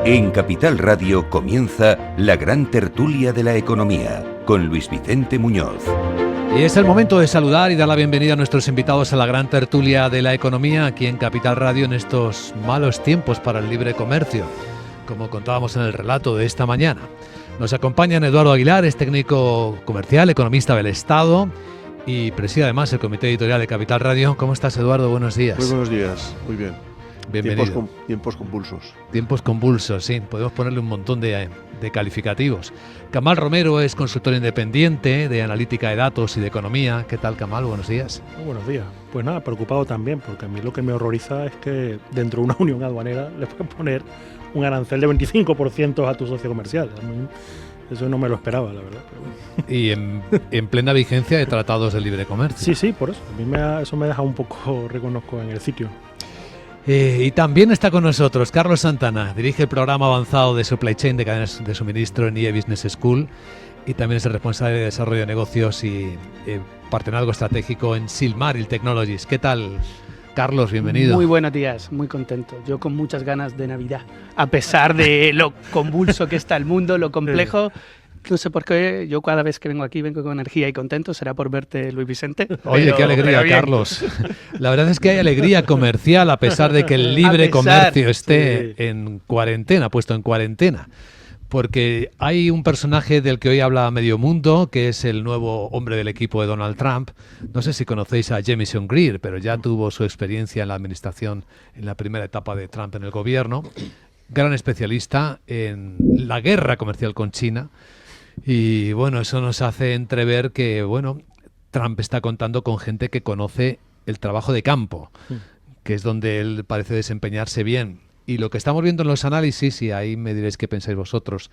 En Capital Radio comienza la gran tertulia de la economía con Luis Vicente Muñoz. Y es el momento de saludar y dar la bienvenida a nuestros invitados a la gran tertulia de la economía aquí en Capital Radio en estos malos tiempos para el libre comercio, como contábamos en el relato de esta mañana. Nos acompañan Eduardo Aguilar, es técnico comercial, economista del Estado y preside además el comité editorial de Capital Radio. ¿Cómo estás, Eduardo? Buenos días. Muy buenos días, muy bien. Bienvenido. Tiempos convulsos. Tiempos convulsos, sí. Podemos ponerle un montón de calificativos. Kamal Romero es consultor independiente de analítica de datos y de economía. ¿Qué tal, Kamal? Buenos días. Muy buenos días. Pues nada, preocupado también, porque a mí lo que me horroriza es que dentro de una unión aduanera le pueden poner un arancel de 25% a tu socio comercial. A mí eso no me lo esperaba, la verdad. Y en plena vigencia de tratados de libre comercio. Sí, por eso. A mí eso me deja un poco, reconozco, en el sitio. Y también está con nosotros Carlos Santana, dirige el programa avanzado de Supply Chain de cadenas de suministro en IE Business School y también es el responsable de desarrollo de negocios y partenazgo estratégico en Silmaril Technologies. ¿Qué tal, Carlos? Bienvenido. Muy buenos días, muy contento. Yo con muchas ganas de Navidad, a pesar de lo convulso que está el mundo, lo complejo. No sé por qué, yo cada vez que vengo aquí vengo con energía y contento, será por verte, Luis Vicente. Oye, qué alegría, Carlos. La verdad es que hay alegría comercial a pesar de que el libre comercio esté en cuarentena, puesto en cuarentena. Porque hay un personaje del que hoy habla medio mundo, que es el nuevo hombre del equipo de Donald Trump. No sé si conocéis a Jamieson Greer, pero ya tuvo su experiencia en la administración, en la primera etapa de Trump en el gobierno. Gran especialista en la guerra comercial con China. Y bueno, eso nos hace entrever que, bueno, Trump está contando con gente que conoce el trabajo de campo, que es donde él parece desempeñarse bien. Y lo que estamos viendo en los análisis, y ahí me diréis qué pensáis vosotros,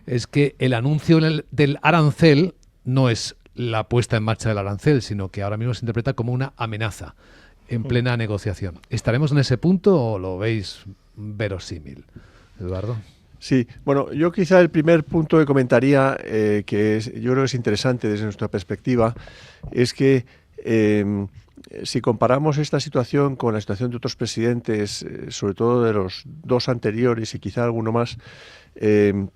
es que el anuncio del arancel no es la puesta en marcha del arancel, sino que ahora mismo se interpreta como una amenaza en plena negociación. ¿Estaremos en ese punto o lo veis verosímil, Eduardo? Sí, bueno, yo quizá el primer punto que comentaría, yo creo que es interesante desde nuestra perspectiva, es que si comparamos esta situación con la situación de otros presidentes, sobre todo de los dos anteriores y quizá alguno más, el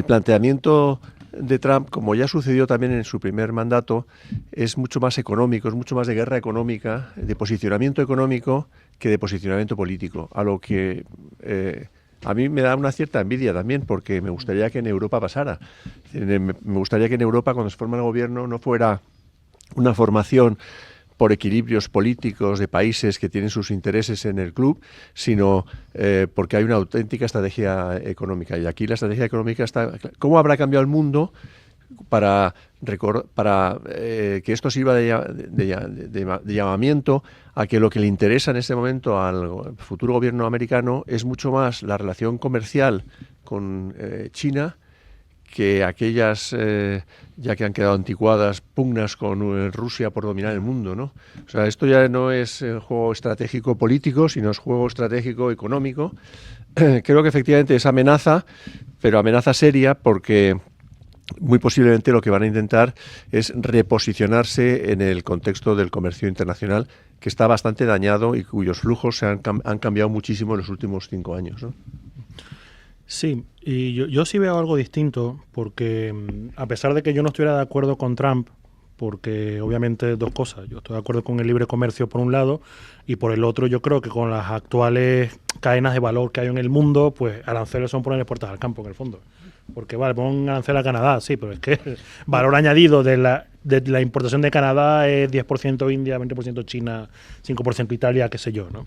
planteamiento de Trump, como ya sucedió también en su primer mandato, es mucho más económico, es mucho más de guerra económica, de posicionamiento económico que de posicionamiento político, a lo que a mí me da una cierta envidia también, porque me gustaría que en Europa pasara. Me gustaría que en Europa, cuando se forma el gobierno, no fuera una formación por equilibrios políticos de países que tienen sus intereses en el club, sino porque hay una auténtica estrategia económica. Y aquí la estrategia económica está... ¿Cómo habrá cambiado el mundo para que esto sirva de llamamiento a que lo que le interesa en este momento al futuro gobierno americano es mucho más la relación comercial con China que aquellas, ya que han quedado anticuadas, pugnas con Rusia por dominar el mundo, ¿no? O sea, esto ya no es juego estratégico político, sino es juego estratégico económico. Creo que efectivamente es amenaza, pero amenaza seria, porque muy posiblemente lo que van a intentar es reposicionarse en el contexto del comercio internacional, que está bastante dañado y cuyos flujos han cambiado muchísimo en los últimos 5 años, ¿no? Sí, y yo sí veo algo distinto, porque a pesar de que yo no estuviera de acuerdo con Trump, porque obviamente dos cosas, yo estoy de acuerdo con el libre comercio por un lado, y por el otro yo creo que con las actuales cadenas de valor que hay en el mundo, pues aranceles son ponerle puertas al campo en el fondo. Porque vale, pon arancel a Canadá, sí, pero es que el valor añadido de la importación de Canadá es 10% India, 20% China, 5% Italia, qué sé yo, ¿no?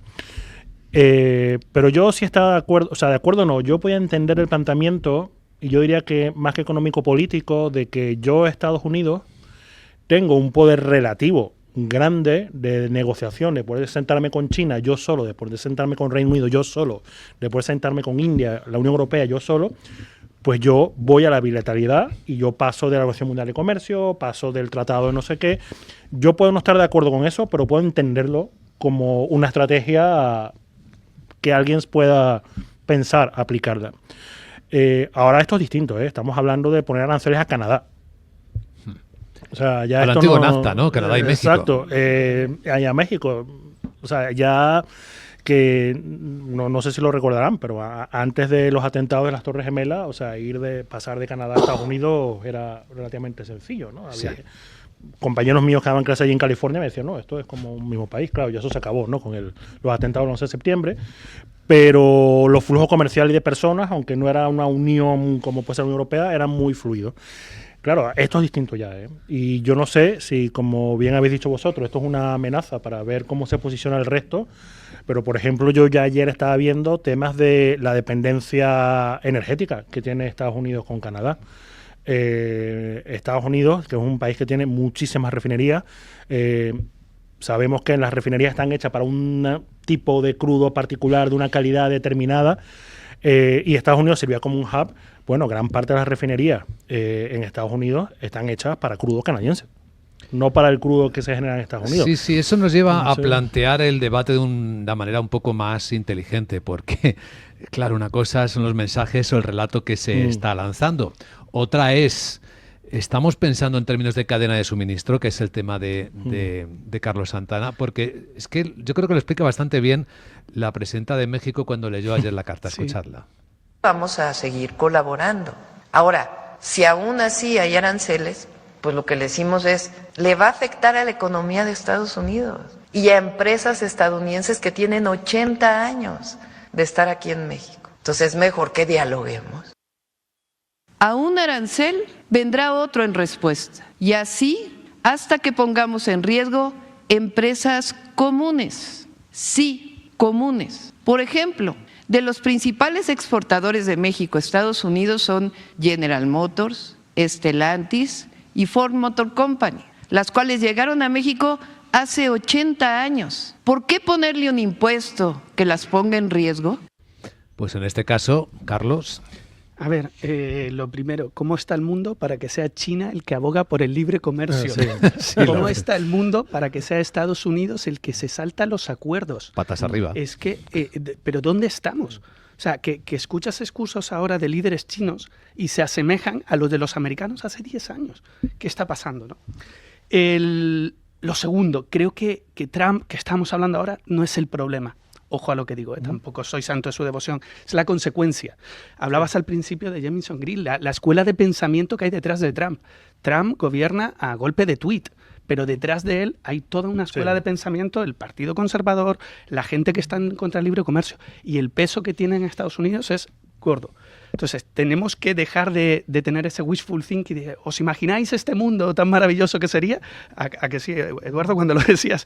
Pero yo sí estaba de acuerdo, o sea, de acuerdo no, yo podía entender el planteamiento, y yo diría que más que económico-político, de que yo, Estados Unidos, tengo un poder relativo grande de negociación, de poder sentarme con China yo solo, de poder sentarme con Reino Unido yo solo, de poder sentarme con India, la Unión Europea yo solo, pues yo voy a la bilateralidad y yo paso de la Organización Mundial de Comercio, paso del tratado de no sé qué. Yo puedo no estar de acuerdo con eso, pero puedo entenderlo como una estrategia que alguien pueda pensar aplicarla. Ahora esto es distinto, ¿eh? Estamos hablando de poner aranceles a Canadá. O sea, ya al esto antiguo no, NAFTA, ¿no? Canadá y México. Exacto. Y a México. O sea, ya que no sé si lo recordarán, pero antes de los atentados de las Torres Gemelas, o sea, pasar de Canadá a Estados Unidos era relativamente sencillo, ¿no? Sí. Compañeros míos que daban clase allí en California me decían, no, esto es como un mismo país, claro, y eso se acabó, ¿no? Con los atentados del 11 de septiembre, pero los flujos comerciales y de personas, aunque no era una unión como puede ser la Unión Europea, eran muy fluidos. Claro, esto es distinto ya, ¿eh? Y yo no sé si, como bien habéis dicho vosotros, esto es una amenaza para ver cómo se posiciona el resto, pero, por ejemplo, yo ya ayer estaba viendo temas de la dependencia energética que tiene Estados Unidos con Canadá. Estados Unidos, que es un país que tiene muchísimas refinerías, sabemos que las refinerías están hechas para un tipo de crudo particular, de una calidad determinada, y Estados Unidos servía como un hub. Bueno, gran parte de las refinerías en Estados Unidos están hechas para crudo canadiense, no para el crudo que se genera en Estados Unidos. Sí, eso nos lleva a plantear el debate de una manera un poco más inteligente, porque, claro, una cosa son los mensajes o el relato que se está lanzando. Otra es, estamos pensando en términos de cadena de suministro, que es el tema de Carlos Santana, porque es que yo creo que lo explica bastante bien la presidenta de México cuando leyó ayer la carta. Sí. Escuchadla. Vamos a seguir colaborando. Ahora, si aún así hay aranceles, pues lo que le decimos es, le va a afectar a la economía de Estados Unidos y a empresas estadounidenses que tienen 80 años de estar aquí en México. Entonces es mejor que dialoguemos. A un arancel vendrá otro en respuesta, y así hasta que pongamos en riesgo empresas comunes. Sí, comunes. Por ejemplo, de los principales exportadores de México a Estados Unidos son General Motors, Stellantis y Ford Motor Company, las cuales llegaron a México hace 80 años. ¿Por qué ponerle un impuesto que las ponga en riesgo? Pues en este caso, Carlos. A ver, lo primero, ¿cómo está el mundo para que sea China el que aboga por el libre comercio? ¿Cómo está el mundo para que sea Estados Unidos el que se salta los acuerdos? Patas arriba. Es que, ¿pero dónde estamos? O sea, que escuchas excursos ahora de líderes chinos y se asemejan a los de los americanos hace 10 años. ¿Qué está pasando, no? Lo segundo, creo que Trump, que estamos hablando ahora, no es el problema. Ojo a lo que digo, tampoco soy santo de su devoción. Es la consecuencia. Hablabas al principio de Jamison Green, la escuela de pensamiento que hay detrás de Trump. Trump gobierna a golpe de tuit, pero detrás de él hay toda una escuela de pensamiento del Partido Conservador, la gente que está en contra del libre comercio. Y el peso que tiene en Estados Unidos es gordo. Entonces, tenemos que dejar de tener ese wishful thinking de, ¿os imagináis este mundo tan maravilloso que sería? A que sí, Eduardo, cuando lo decías,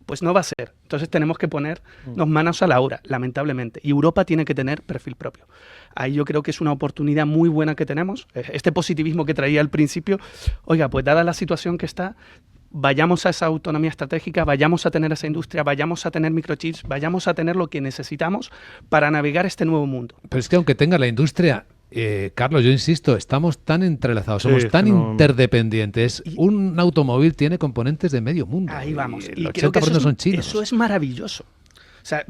pues no va a ser. Entonces tenemos que ponernos manos a la obra, lamentablemente. Y Europa tiene que tener perfil propio. Ahí yo creo que es una oportunidad muy buena que tenemos. Este positivismo que traía al principio, oiga, pues dada la situación que está, vayamos a esa autonomía estratégica, vayamos a tener esa industria, vayamos a tener microchips, vayamos a tener lo que necesitamos para navegar este nuevo mundo. Pero es que aunque tenga la industria, Carlos, yo insisto, estamos tan entrelazados, somos tan interdependientes. Un automóvil tiene componentes de medio mundo. Ahí vamos. Y el 80% son chinos. Eso es maravilloso. O sea,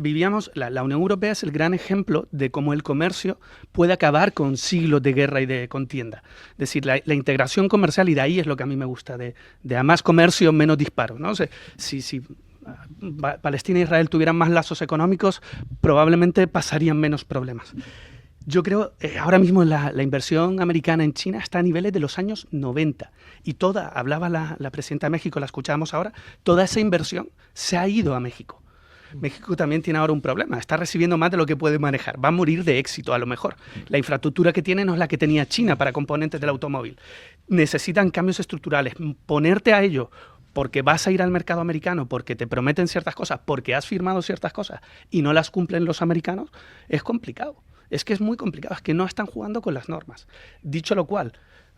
la Unión Europea es el gran ejemplo de cómo el comercio puede acabar con siglos de guerra y de contienda. Es decir, la integración comercial, y de ahí es lo que a mí me gusta, de a más comercio, menos disparo, ¿no? O sea, si Palestina e Israel tuvieran más lazos económicos, probablemente pasarían menos problemas. Yo creo, ahora mismo la inversión americana en China está a niveles de los años 90 y hablaba la presidenta de México, la escuchábamos ahora, toda esa inversión se ha ido a México. México también tiene ahora un problema, está recibiendo más de lo que puede manejar, va a morir de éxito a lo mejor. La infraestructura que tiene no es la que tenía China para componentes del automóvil. Necesitan cambios estructurales, ponerte a ello porque vas a ir al mercado americano, porque te prometen ciertas cosas, porque has firmado ciertas cosas y no las cumplen los americanos, es complicado. Es que es muy complicado, es que no están jugando con las normas. Dicho lo cual,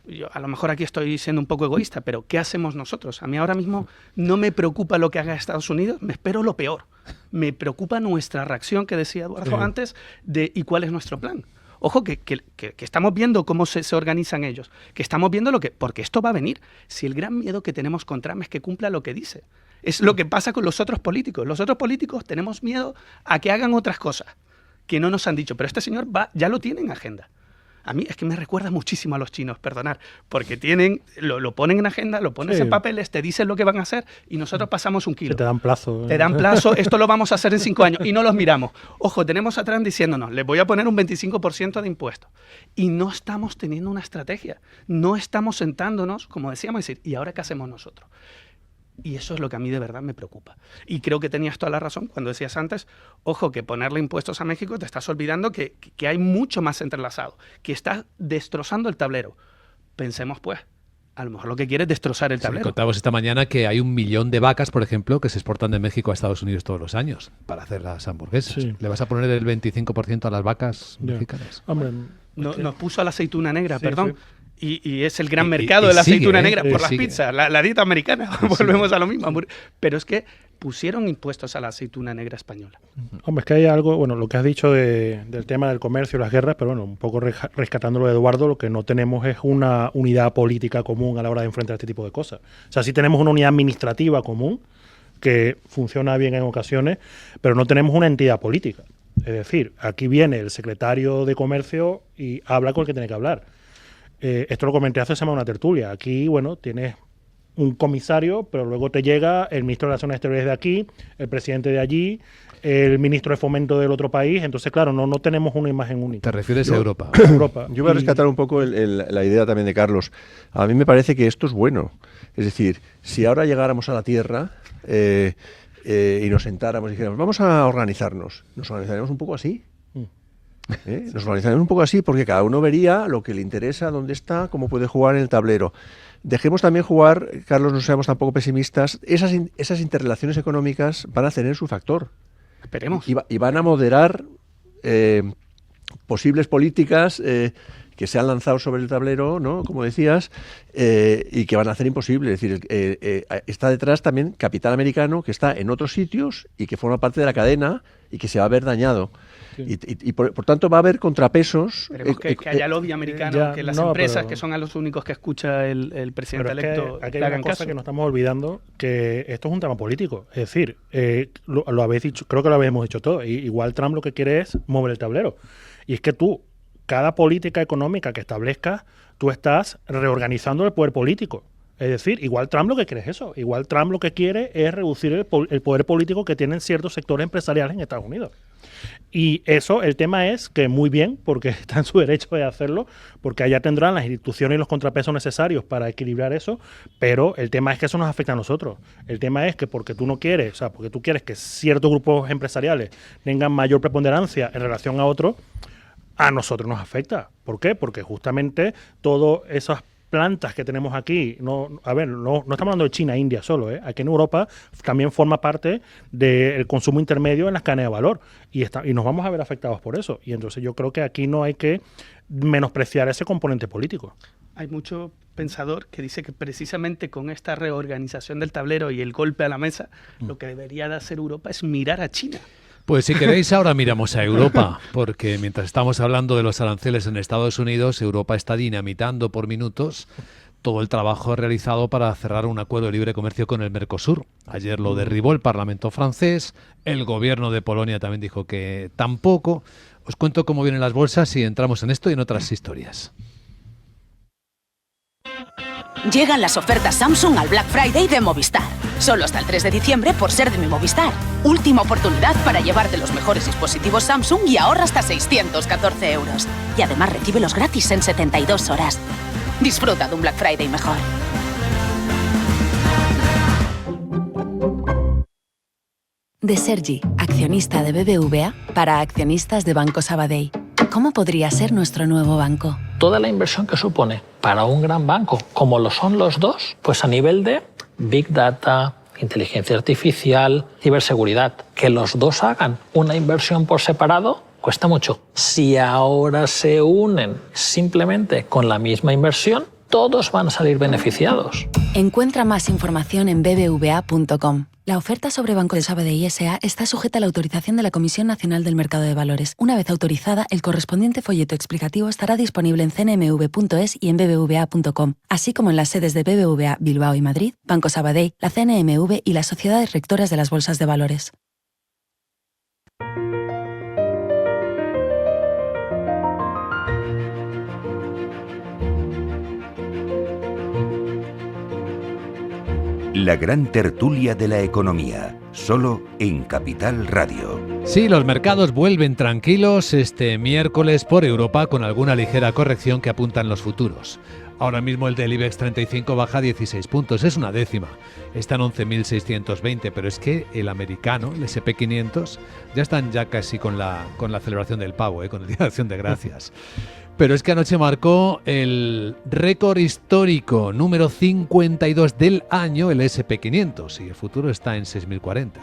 yo a lo mejor aquí estoy siendo un poco egoísta, pero ¿qué hacemos nosotros? A mí ahora mismo no me preocupa lo que haga Estados Unidos, me espero lo peor. Me preocupa nuestra reacción, que decía Eduardo antes, de ¿y cuál es nuestro plan? Ojo, que estamos viendo cómo se organizan ellos, que estamos viendo porque esto va a venir. Si el gran miedo que tenemos con Trump es que cumpla lo que dice. Es lo que pasa con los otros políticos. Los otros políticos tenemos miedo a que hagan otras cosas que no nos han dicho, pero este señor ya lo tiene en agenda. A mí es que me recuerda muchísimo a los chinos, perdonar, porque lo ponen en agenda, lo pones en papeles, te dicen lo que van a hacer y nosotros pasamos un kilo. Te dan plazo. Te dan plazo, esto lo vamos a hacer en 5 años y no los miramos. Ojo, tenemos a Trump diciéndonos, les voy a poner un 25% de impuestos. Y no estamos teniendo una estrategia, no estamos sentándonos, como decíamos, decir, ¿y ahora qué hacemos nosotros? Y eso es lo que a mí de verdad me preocupa. Y creo que tenías toda la razón cuando decías antes, ojo, que ponerle impuestos a México te estás olvidando que hay mucho más entrelazado, que estás destrozando el tablero. Pensemos pues, a lo mejor lo que quiere es destrozar el tablero. Contábamos esta mañana que hay 1 millón de vacas, por ejemplo, que se exportan de México a Estados Unidos todos los años para hacer las hamburguesas. Sí. ¿Le vas a poner el 25% a las vacas mexicanas? Hombre, nos puso a la aceituna negra, perdón. Sí. Y es el gran mercado de la aceituna negra por las pizzas, la dieta americana, volvemos a lo mismo. Pero es que pusieron impuestos a la aceituna negra española. Hombre, es que hay algo, bueno, lo que has dicho del tema del comercio y las guerras, pero bueno, un poco rescatándolo de Eduardo, lo que no tenemos es una unidad política común a la hora de enfrentar este tipo de cosas. O sea, sí tenemos una unidad administrativa común que funciona bien en ocasiones, pero no tenemos una entidad política. Es decir, aquí viene el secretario de Comercio y habla con el que tiene que hablar. Esto lo comenté hace semana en una tertulia. Aquí, bueno, tienes un comisario, pero luego te llega el ministro de Relaciones Exteriores de aquí, el presidente de allí, el ministro de Fomento del otro país. Entonces, claro, no tenemos una imagen única. ¿Te refieres a Europa? Yo voy a rescatar un poco la idea también de Carlos. A mí me parece que esto es bueno. Es decir, si ahora llegáramos a la Tierra y nos sentáramos y dijéramos, vamos a organizarnos, nos organizaríamos un poco así. Nos organizaremos un poco así porque cada uno vería lo que le interesa, dónde está, cómo puede jugar en el tablero. Dejemos también jugar, Carlos, no seamos tampoco pesimistas, esas interrelaciones económicas van a tener su factor. Esperemos. Y van a moderar posibles políticas que se han lanzado sobre el tablero, ¿no? Como decías, y que van a hacer imposible. Es decir, está detrás también capital americano que está en otros sitios y que forma parte de la cadena y que se va a ver dañado. Sí. Y por tanto va a haber contrapesos. Esperemos que haya lobby americano, que las empresas, que son a los únicos que escucha el presidente electo, hay una cosa que nos estamos olvidando, que esto es un tema político. Es decir, lo habéis dicho, creo que lo habíamos dicho todo. Igual Trump lo que quiere es mover el tablero. Y es que cada política económica que establezcas, tú estás reorganizando el poder político. Es decir, igual Trump lo que quiere es eso. Igual Trump lo que quiere es reducir el poder político que tienen ciertos sectores empresariales en Estados Unidos. Y eso, el tema es que muy bien, porque está en su derecho de hacerlo, porque allá tendrán las instituciones y los contrapesos necesarios para equilibrar eso, pero el tema es que eso nos afecta a nosotros. El tema es que porque tú no quieres, o sea, porque tú quieres que ciertos grupos empresariales tengan mayor preponderancia en relación a otros, a nosotros nos afecta. ¿Por qué? Porque justamente todas esas plantas que tenemos aquí, no estamos hablando de China, India solo, aquí en Europa también forma parte del consumo intermedio en las cadenas de valor y nos vamos a ver afectados por eso. Y entonces yo creo que aquí no hay que menospreciar ese componente político. Hay mucho pensador que dice que precisamente con esta reorganización del tablero y el golpe a la mesa, lo que debería de hacer Europa es mirar a China. Pues si queréis ahora miramos a Europa, porque mientras estamos hablando de los aranceles en Estados Unidos, Europa está dinamitando por minutos todo el trabajo realizado para cerrar un acuerdo de libre comercio con el Mercosur. Ayer lo derribó el Parlamento francés, el gobierno de Polonia también dijo que tampoco. Os cuento cómo vienen las bolsas y entramos en esto y en otras historias. Llegan las ofertas Samsung al Black Friday de Movistar. Solo hasta el 3 de diciembre por ser de mi Movistar. Última oportunidad para llevarte los mejores dispositivos Samsung y ahorra hasta 614 euros. Y además recíbelos gratis en 72 horas. Disfruta de un Black Friday mejor. De Sergi, accionista de BBVA, para accionistas de Banco Sabadell. ¿Cómo podría ser nuestro nuevo banco? Toda la inversión que supone para un gran banco, como lo son los dos, pues a nivel de Big Data, inteligencia artificial, ciberseguridad, que los dos hagan una inversión por separado, cuesta mucho. Si ahora se unen simplemente con la misma inversión, todos van a salir beneficiados. Encuentra más información en bbva.com. La oferta sobre Banco de Sabadell S.A. está sujeta a la autorización de la Comisión Nacional del Mercado de Valores. Una vez autorizada, el correspondiente folleto explicativo estará disponible en cnmv.es y en bbva.com, así como en las sedes de BBVA Bilbao y Madrid, Banco Sabadell, la CNMV y las sociedades rectoras de las bolsas de valores. la gran tertulia de la economía, solo en Capital Radio. Sí, los mercados vuelven tranquilos este miércoles por Europa con alguna ligera corrección que apuntan los futuros. Ahora mismo el del IBEX 35 baja 16 puntos, es una décima. Está en 11.620, pero es que el americano, el S&P 500, ya están casi con la celebración del pavo, con el Día de Acción de Gracias. Pero es que anoche marcó el récord histórico número 52 del año, el S&P 500, y el futuro está en 6.040.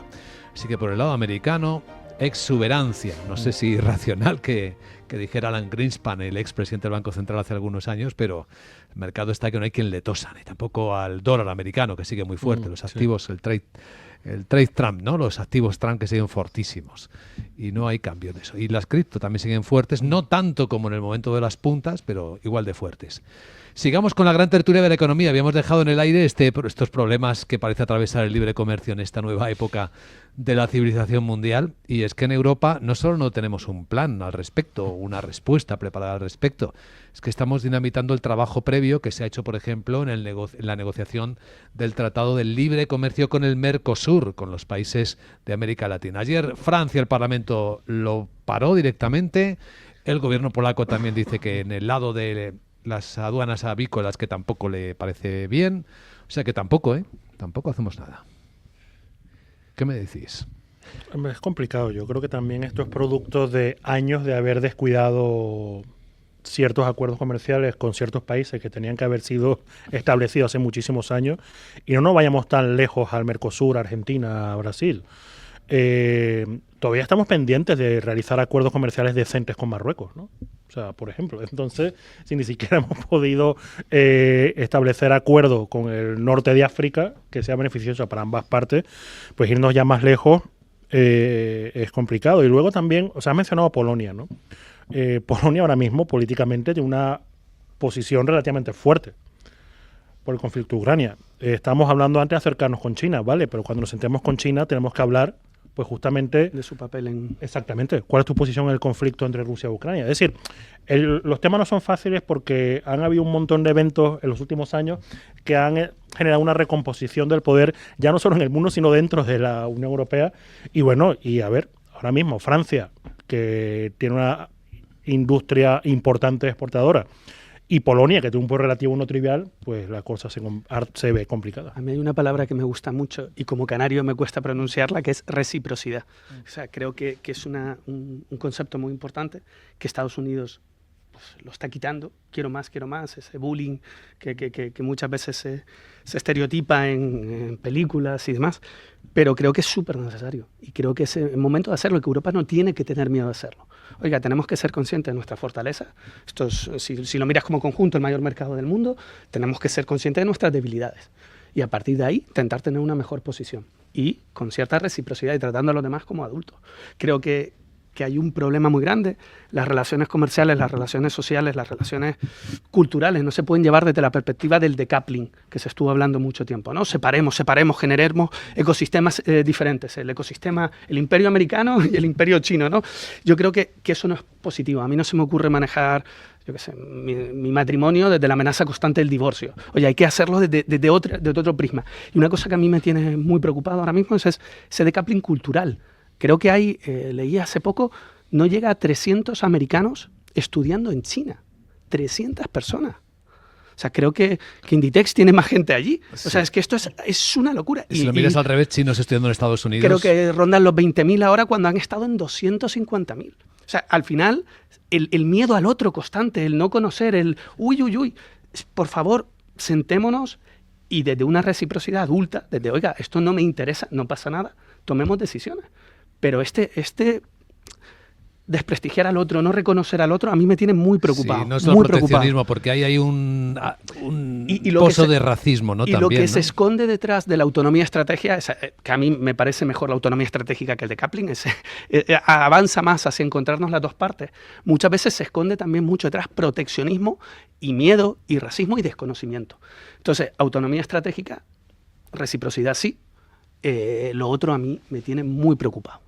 Así que por el lado americano, exuberancia, no sé si irracional que dijera Alan Greenspan, el expresidente del Banco Central hace algunos años, pero el mercado está que no hay quien le tosa, ni tampoco al dólar americano, que sigue muy fuerte, los activos, el trade Trump, ¿no? Los activos Trump que siguen fortísimos y no hay cambio de eso. Y las cripto también siguen fuertes, no tanto como en el momento de las puntas, pero igual de fuertes. Sigamos con la gran tertulia de la economía. Habíamos dejado en el aire estos problemas que parece atravesar el libre comercio en esta nueva época de la civilización mundial, y es que en Europa no solo no tenemos un plan al respecto, una respuesta preparada al respecto, es que estamos dinamitando el trabajo previo que se ha hecho, por ejemplo, en la negociación del Tratado del Libre Comercio con el Mercosur, con los países de América Latina. Ayer Francia, el Parlamento lo paró directamente, el gobierno polaco también dice que en el lado de las aduanas avícolas que tampoco le parece bien, o sea que tampoco hacemos nada. ¿Qué me decís? Es complicado. Yo creo que también esto es producto de años de haber descuidado ciertos acuerdos comerciales con ciertos países que tenían que haber sido establecidos hace muchísimos años, y no nos vayamos tan lejos al Mercosur, Argentina, Brasil. Todavía estamos pendientes de realizar acuerdos comerciales decentes con Marruecos, ¿no? O sea, por ejemplo, entonces, si ni siquiera hemos podido establecer acuerdo con el norte de África que sea beneficioso para ambas partes, pues irnos ya más lejos es complicado. Y luego también, o sea, has mencionado Polonia, ¿no? Polonia ahora mismo políticamente tiene una posición relativamente fuerte por el conflicto de Ucrania. Estamos hablando antes de acercarnos con China, ¿vale? Pero cuando nos sentemos con China tenemos que hablar, pues justamente de su papel en... Exactamente. ¿Cuál es tu posición en el conflicto entre Rusia y Ucrania? Es decir, los temas no son fáciles porque han habido un montón de eventos en los últimos años que han generado una recomposición del poder, ya no solo en el mundo, sino dentro de la Unión Europea. Y bueno, y a ver, ahora mismo Francia, que tiene una industria importante exportadora, y Polonia, que tiene un poder relativo no trivial, pues la cosa se ve complicada. A mí hay una palabra que me gusta mucho y como canario me cuesta pronunciarla, que es reciprocidad. O sea, creo que es un concepto muy importante que Estados Unidos pues, lo está quitando. Quiero más, ese bullying que muchas veces se estereotipa en películas y demás. Pero creo que es súper necesario y creo que es el momento de hacerlo, que Europa no tiene que tener miedo de hacerlo. Oiga, tenemos que ser conscientes de nuestra fortaleza. Esto es, si lo miras como conjunto, el mayor mercado del mundo, tenemos que ser conscientes de nuestras debilidades y a partir de ahí intentar tener una mejor posición y con cierta reciprocidad y tratando a los demás como adultos. Creo que hay un problema muy grande. Las relaciones comerciales, las relaciones sociales, las relaciones culturales no se pueden llevar desde la perspectiva del decoupling, que se estuvo hablando mucho tiempo, ¿no? Separemos, generemos ecosistemas diferentes, el ecosistema, el imperio americano y el imperio chino, ¿no? Yo creo que eso no es positivo. A mí no se me ocurre manejar, yo qué sé, mi matrimonio desde la amenaza constante del divorcio. Oye, hay que hacerlo desde otro prisma. Y una cosa que a mí me tiene muy preocupado ahora mismo es ese decoupling cultural. Creo que hay, leí hace poco, no llega a 300 americanos estudiando en China. 300 personas. O sea, creo que Inditex tiene más gente allí. Sí. O sea, es que esto es una locura. Si lo miras al revés, chinos estudiando en Estados Unidos. Creo que rondan los 20.000 ahora cuando han estado en 250.000. O sea, al final, el miedo al otro constante, el no conocer, el uy. Por favor, sentémonos y desde una reciprocidad adulta, desde, oiga, esto no me interesa, no pasa nada, tomemos decisiones. Pero este desprestigiar al otro, no reconocer al otro, a mí me tiene muy preocupado. Sí, no es el proteccionismo, porque ahí hay un pozo de racismo, ¿no? Y también, lo que ¿no? se esconde detrás de la autonomía estratégica, que a mí me parece mejor la autonomía estratégica que el decoupling, avanza más hacia encontrarnos las dos partes. Muchas veces se esconde también mucho detrás proteccionismo y miedo y racismo y desconocimiento. Entonces, autonomía estratégica, reciprocidad sí, lo otro a mí me tiene muy preocupado.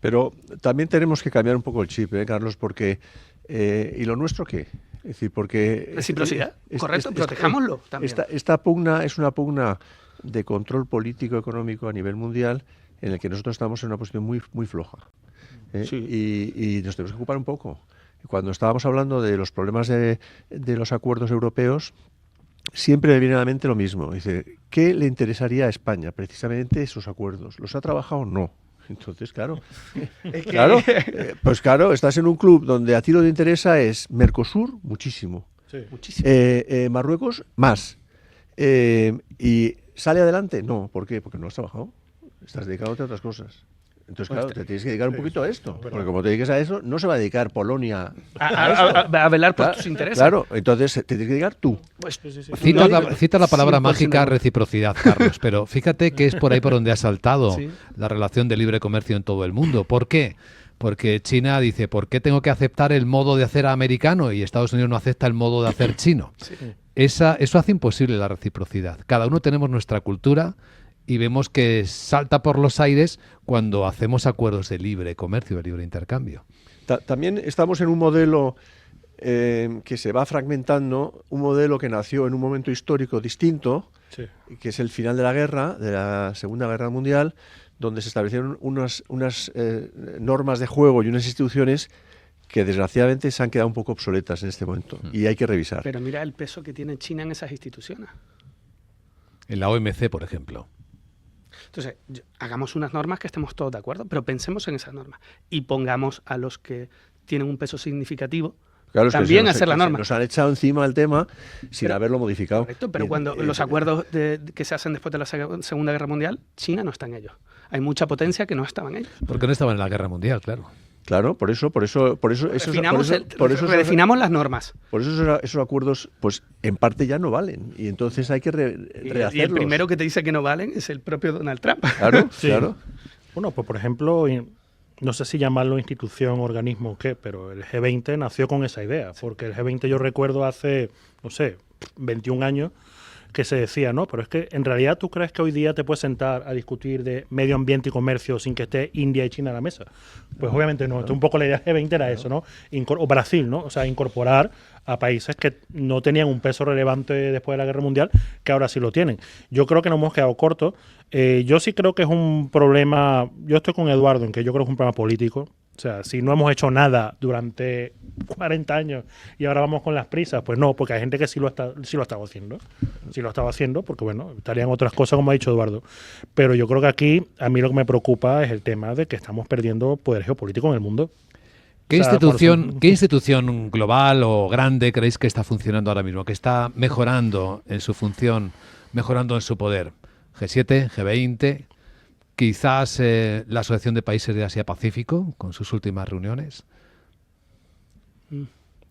Pero también tenemos que cambiar un poco el chip, Carlos, porque ¿y lo nuestro qué? Es decir, porque... Reciprocidad, correcto, protejámoslo también. Esta pugna es una pugna de control político económico a nivel mundial en el que nosotros estamos en una posición muy, muy floja. Sí. Y nos tenemos que ocupar un poco. Cuando estábamos hablando de los problemas de los acuerdos europeos, siempre me viene a la mente lo mismo. Dice, ¿qué le interesaría a España? Precisamente esos acuerdos. ¿Los ha trabajado? No. Entonces, claro, pues claro, estás en un club donde a ti lo que te interesa es Mercosur, muchísimo. Sí. Muchísimo. Marruecos, más. ¿Y sale adelante? No. ¿Por qué? Porque no has trabajado. Estás dedicado a otras cosas. Entonces, claro, te tienes que dedicar un poquito a esto. Porque como te dediques a eso, no se va a dedicar Polonia a velar por tus intereses. Claro, entonces te tienes que dedicar tú. Pues, Cita la palabra mágica reciprocidad, Carlos, pero fíjate que es por ahí por donde ha saltado la relación de libre comercio en todo el mundo. ¿Por qué? Porque China dice, ¿por qué tengo que aceptar el modo de hacer americano y Estados Unidos no acepta el modo de hacer chino? Sí. Eso hace imposible la reciprocidad. Cada uno tenemos nuestra cultura y vemos que salta por los aires cuando hacemos acuerdos de libre comercio, de libre intercambio. También estamos en un modelo que se va fragmentando, un modelo que nació en un momento histórico distinto, que es el final de la guerra, de la Segunda Guerra Mundial, donde se establecieron unas normas de juego y unas instituciones que desgraciadamente se han quedado un poco obsoletas en este momento y hay que revisar. Pero mira el peso que tiene China en esas instituciones. En la OMC, por ejemplo. Entonces, hagamos unas normas que estemos todos de acuerdo, pero pensemos en esas normas y pongamos a los que tienen un peso significativo también a hacer la norma. Nos han echado encima el tema sin haberlo modificado. Correcto, pero cuando los acuerdos que se hacen después de la Segunda Guerra Mundial, China no está en ellos. Hay mucha potencia que no estaba en ellos. Porque no estaban en la Guerra Mundial, claro. Claro, por eso redefinamos las normas. Por eso esos acuerdos, pues en parte ya no valen y entonces hay que rehacerlos. Y el primero que te dice que no valen es el propio Donald Trump. Claro, claro. Bueno, pues por ejemplo, no sé si llamarlo institución, organismo o qué, pero el G20 nació con esa idea, porque el G20 yo recuerdo hace, no sé, 21 años, que se decía, no, pero es que en realidad tú crees que hoy día te puedes sentar a discutir de medio ambiente y comercio sin que esté India y China a la mesa. Pues obviamente no, un poco la idea de G20 era eso, ¿no? O Brasil, ¿no? O sea, incorporar a países que no tenían un peso relevante después de la Guerra Mundial, que ahora sí lo tienen. Yo creo que nos hemos quedado cortos. Yo sí creo que es un problema, yo estoy con Eduardo en que yo creo que es un problema político. O sea, si no hemos hecho nada durante 40 años y ahora vamos con las prisas, pues no, porque hay gente que sí lo estaba haciendo. Sí lo estaba haciendo porque, bueno, estarían otras cosas, como ha dicho Eduardo. Pero yo creo que aquí a mí lo que me preocupa es el tema de que estamos perdiendo poder geopolítico en el mundo. ¿Qué institución global o grande creéis que está funcionando ahora mismo, que está mejorando en su función, mejorando en su poder? ¿G7, G20, quizás la Asociación de Países de Asia-Pacífico, con sus últimas reuniones?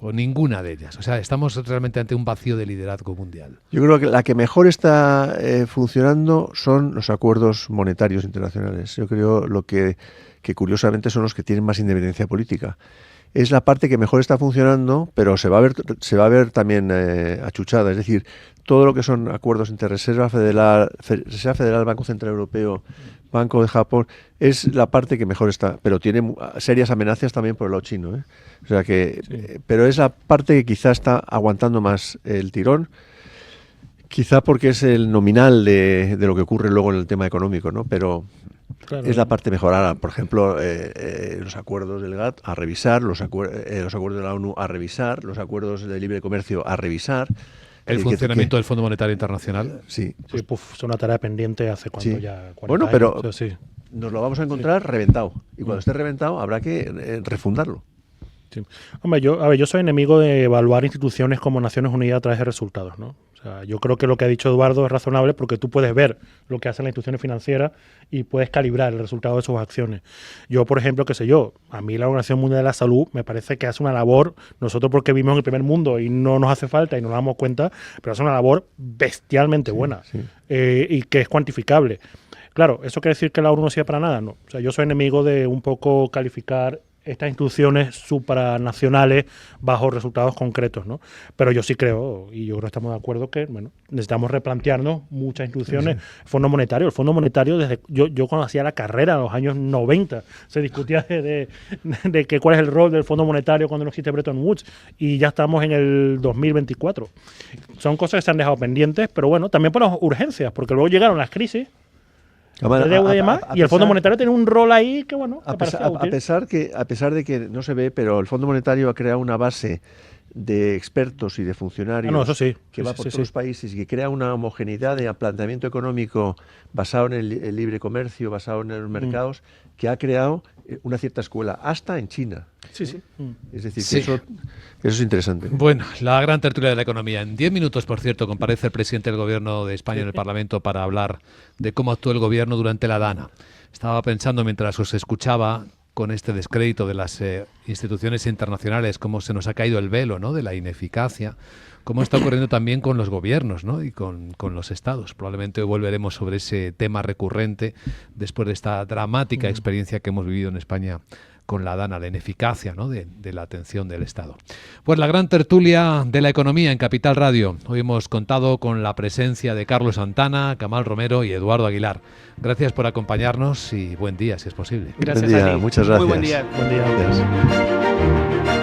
O ninguna de ellas. O sea, estamos realmente ante un vacío de liderazgo mundial. Yo creo que la que mejor está funcionando son los acuerdos monetarios internacionales. Yo creo que curiosamente son los que tienen más independencia política. Es la parte que mejor está funcionando, pero se va a ver también achuchada. Es decir, todo lo que son acuerdos entre Reserva Federal, Banco Central Europeo, Banco de Japón, es la parte que mejor está, pero tiene serias amenazas también por el lado chino, ¿eh? O sea que, pero es la parte que quizá está aguantando más el tirón, quizá porque es el nominal de lo que ocurre luego en el tema económico, ¿no? Pero claro, es la parte mejorada. Por ejemplo, los acuerdos del GATT a revisar, los acuerdos de la ONU a revisar, los acuerdos de libre comercio a revisar. ¿El funcionamiento del Fondo Monetario Internacional? Sí. Es una tarea pendiente hace cuando ya 40 bueno, pero años, o sea, nos lo vamos a encontrar reventado. Y cuando esté reventado habrá que refundarlo. Sí. Hombre, yo soy enemigo de evaluar instituciones como Naciones Unidas a través de resultados, ¿no? O sea, yo creo que lo que ha dicho Eduardo es razonable porque tú puedes ver lo que hacen las instituciones financieras y puedes calibrar el resultado de sus acciones. Yo, por ejemplo, a mí la Organización Mundial de la Salud me parece que hace una labor, nosotros porque vivimos en el primer mundo y no nos hace falta y no nos damos cuenta, pero hace una labor bestialmente buena y que es cuantificable. Claro, ¿eso quiere decir que la ONU no sirve para nada? No. O sea, yo soy enemigo de un poco calificar estas instituciones supranacionales bajo resultados concretos, ¿no? Pero yo sí creo, y yo creo que estamos de acuerdo, que bueno, necesitamos replantearnos muchas instituciones. Sí. El Fondo Monetario, desde yo cuando hacía la carrera en los años 90, se discutía de que cuál es el rol del Fondo Monetario cuando no existe Bretton Woods, y ya estamos en el 2024. Son cosas que se han dejado pendientes, pero bueno, también por las urgencias, porque luego llegaron las crisis de deuda y demás, y el Fondo Monetario tiene un rol ahí que, bueno, a pesar de que no se ve, pero el Fondo Monetario ha creado una base de expertos y de funcionarios que va por todos los países y que crea una homogeneidad de planteamiento económico basado en el libre comercio, basado en los mercados, que ha creado una cierta escuela, hasta en China. Sí, sí. Es decir, que eso es interesante. Bueno, la gran tertulia de la economía. En 10 minutos, por cierto, comparece el presidente del Gobierno de España en el Parlamento para hablar de cómo actuó el Gobierno durante la Dana. Estaba pensando mientras os escuchaba, con este descrédito de las instituciones internacionales, cómo se nos ha caído el velo, ¿no?, de la ineficacia, cómo está ocurriendo también con los gobiernos, ¿no?, y con los estados. Probablemente hoy volveremos sobre ese tema recurrente después de esta dramática experiencia que hemos vivido en España con la Dana, la ineficacia, ¿no?, de la atención del Estado. Pues la gran tertulia de la economía en Capital Radio. Hoy hemos contado con la presencia de Carlos Santana, Camal Romero y Eduardo Aguilar. Gracias por acompañarnos y buen día, si es posible. Gracias a ti. Muchas gracias. Muy buen día. Buen día. Gracias.